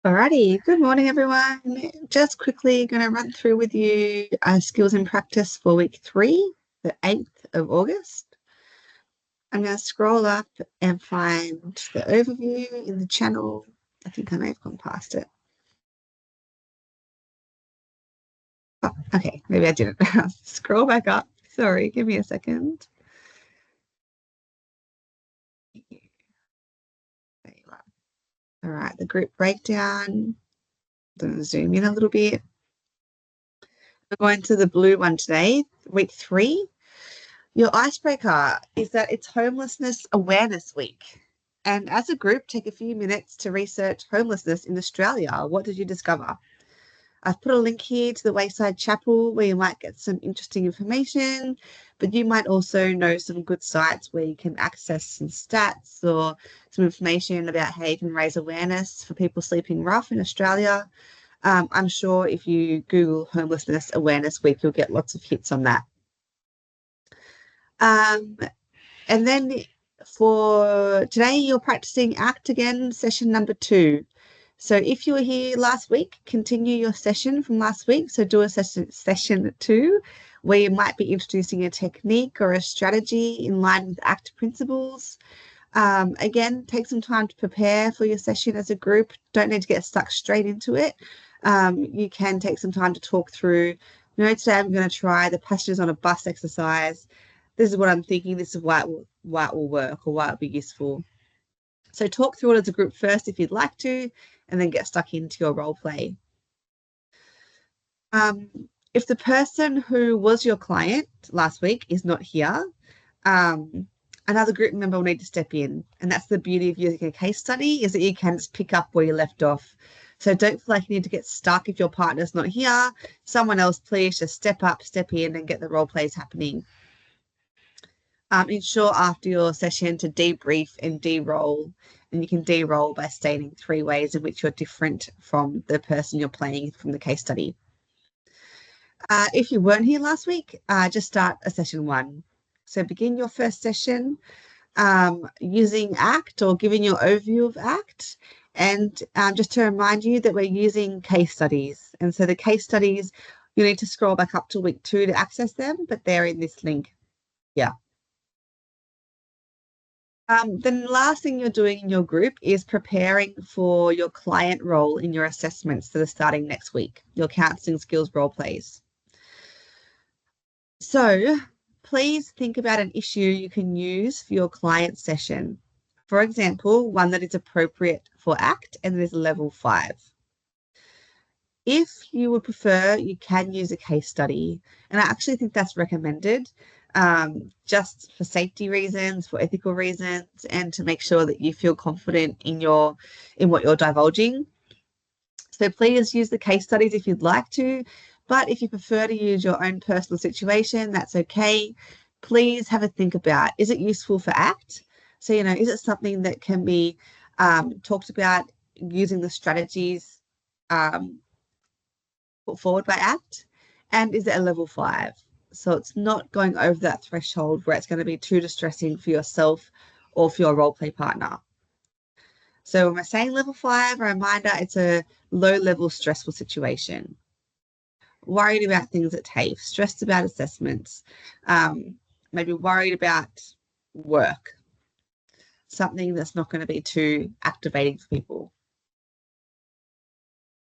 Alrighty, good morning everyone. Just quickly going to run through with you skills and practice for week 3, the 8th of August. I'm going to scroll up and find the overview in the channel. I think I may have gone past it. Oh, okay, maybe I didn't. Scroll back up. Sorry, give me a second. There you are. All right, the group breakdown. I'm going to zoom in a little bit. We're going to the blue one today, week 3. Your icebreaker is that it's Homelessness Awareness Week. And as a group, take a few minutes to research homelessness in Australia. What did you discover? I've put a link here to the Wayside Chapel where you might get some interesting information, but you might also know some good sites where you can access some stats or some information about how you can raise awareness for people sleeping rough in Australia. I'm sure if you Google Homelessness Awareness Week, you'll get lots of hits on that. Um, And then for today, you're practicing ACT again, session number 2. So if you were here last week, continue your session from last week. So do a session 2, where you might be introducing a technique or a strategy in line with ACT principles. Again, take some time to prepare for your session as a group. Don't need to get stuck straight into it. You can take some time to talk through, today I'm going to try the passengers on a bus exercise. This is what I'm thinking. This is why it will work or why it'll be useful. So talk through it as a group first if you'd like to, and then get stuck into your role play. If the person who was your client last week is not here, another group member will need to step in. And that's the beauty of using a case study, is that you can just pick up where you left off. So don't feel like you need to get stuck if your partner's not here. Someone else, please just step up, step in, and get the role plays happening. Ensure after your session to debrief and de-roll. And you de roll by stating 3 ways in which you're different from the person you're playing from the case study. If you weren't here last week, just start a session 1. So begin your first session using ACT or giving your overview of ACT. And just to remind you that we're using case studies. And so the case studies, you need to scroll back up to week 2 to access them, but they're in this link. Yeah. The last thing you're doing in your group is preparing for your client role in your assessments that are starting next week, your counseling skills role plays. So please think about an issue you can use for your client session. For example, one that is appropriate for ACT and is level 5. If you would prefer, you can use a case study. And I actually think that's recommended just for safety reasons, for ethical reasons, and to make sure that you feel confident in what you're divulging. So please use the case studies if you'd like to, but if you prefer to use your own personal situation, that's okay. Please have a think about, is it useful for ACT? So, is it something that can be talked about using the strategies put forward by ACT? And is it a level 5? So it's not going over that threshold where it's going to be too distressing for yourself or for your role play partner. So when we're saying level 5, a reminder, it's a low-level stressful situation. Worried about things at TAFE, stressed about assessments, maybe worried about work, something that's not going to be too activating for people.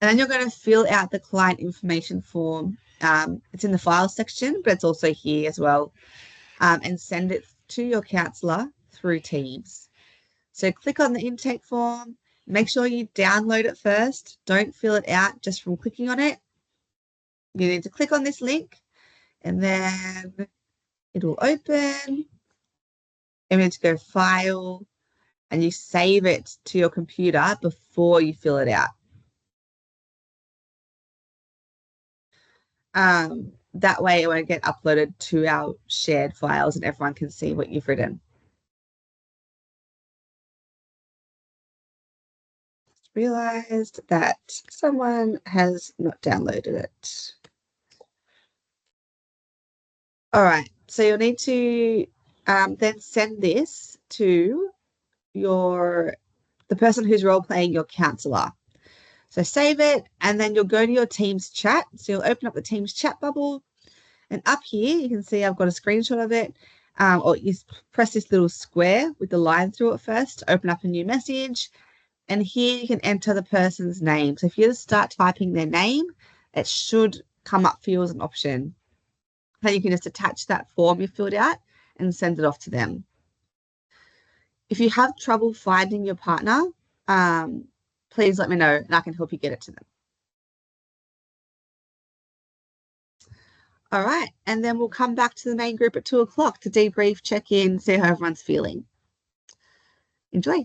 And then you're going to fill out the client information form. It's in the files section, but it's also here as well. And send it to your counsellor through Teams. So click on the intake form. Make sure you download it first. Don't fill it out just from clicking on it. You need to click on this link and then it will open. And you need to go File and you save it to your computer before you fill it out. That way it won't get uploaded to our shared files and everyone can see what you've written. Just realized that someone has not downloaded it. All right, so you'll need to then send this to the person who's role playing your counsellor. So save it, and then you'll go to your Teams chat. So you'll open up the Teams chat bubble, and up here you can see I've got a screenshot of it. Or you press this little square with the line through it first to open up a new message. And here you can enter the person's name. So if you just start typing their name, it should come up for you as an option. Then you can just attach that form you filled out and send it off to them. If you have trouble finding your partner, please let me know and I can help you get it to them. All right, and then we'll come back to the main group at 2 o'clock to debrief, check in, see how everyone's feeling. Enjoy.